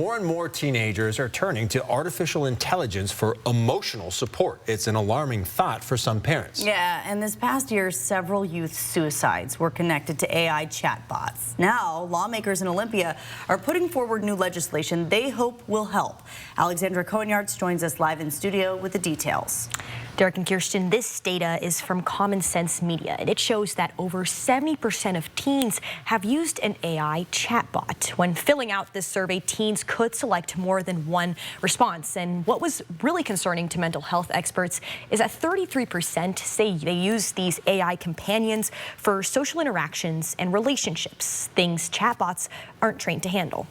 More and more teenagers are turning to artificial intelligence for emotional support. It's an alarming thought for some parents. Yeah, and this past year, several youth suicides were connected to AI chatbots. Now, lawmakers in Olympia are putting forward new legislation they hope will help. Alexandra Cohen-Yards joins us live in studio with the details. Derek and Kirsten, this data is from Common Sense Media, and it shows that over 70% of teens have used an AI chatbot. When filling out this survey, teens could select more than one response. And what was really concerning to mental health experts is that 33% say they use these AI companions for social interactions and relationships, things chatbots aren't trained to handle.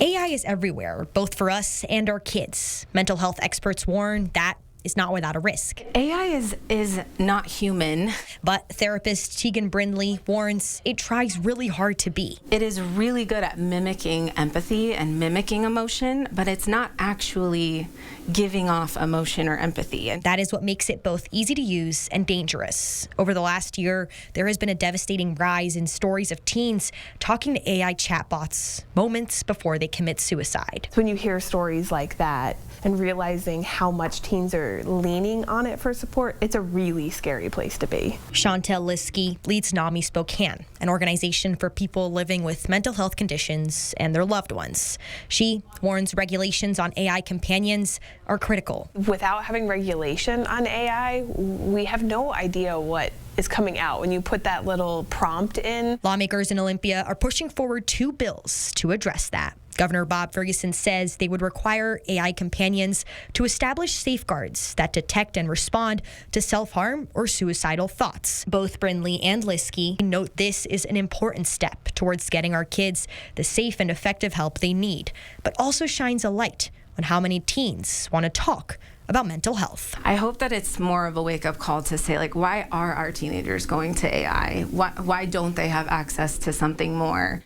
AI is everywhere, both for us and our kids. Mental health experts warn that is not without a risk. AI is not human. But therapist Tegan Brindley warns it tries really hard to be. It is really good at mimicking empathy and mimicking emotion, but it's not actually giving off emotion or empathy. And that is what makes it both easy to use and dangerous. Over the last year, there has been a devastating rise in stories of teens talking to AI chatbots moments before they commit suicide. When you hear stories like that and realizing how much teens are leaning on it for support, it's a really scary place to be. Chantel Liskey leads NAMI Spokane, an organization for people living with mental health conditions and their loved ones. She warns regulations on AI companions are critical. Without having regulation on AI, we have no idea what is coming out when you put that little prompt in. Lawmakers in Olympia are pushing forward 2 bills to address that. Governor Bob Ferguson says they would require AI companions to establish safeguards that detect and respond to self-harm or suicidal thoughts. Both Brindley and Liskey note this is an important step towards getting our kids the safe and effective help they need, but also shines a light on how many teens want to talk about mental health. I hope that it's more of a wake-up call to say, like, why are our teenagers going to AI? Why don't they have access to something more?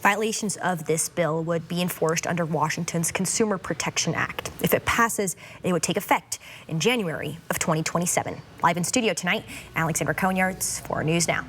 Violations of this bill would be enforced under Washington's Consumer Protection Act. If it passes, it would take effect in January of 2027. Live in studio tonight, Alexandra Cohen-Yards for News Now.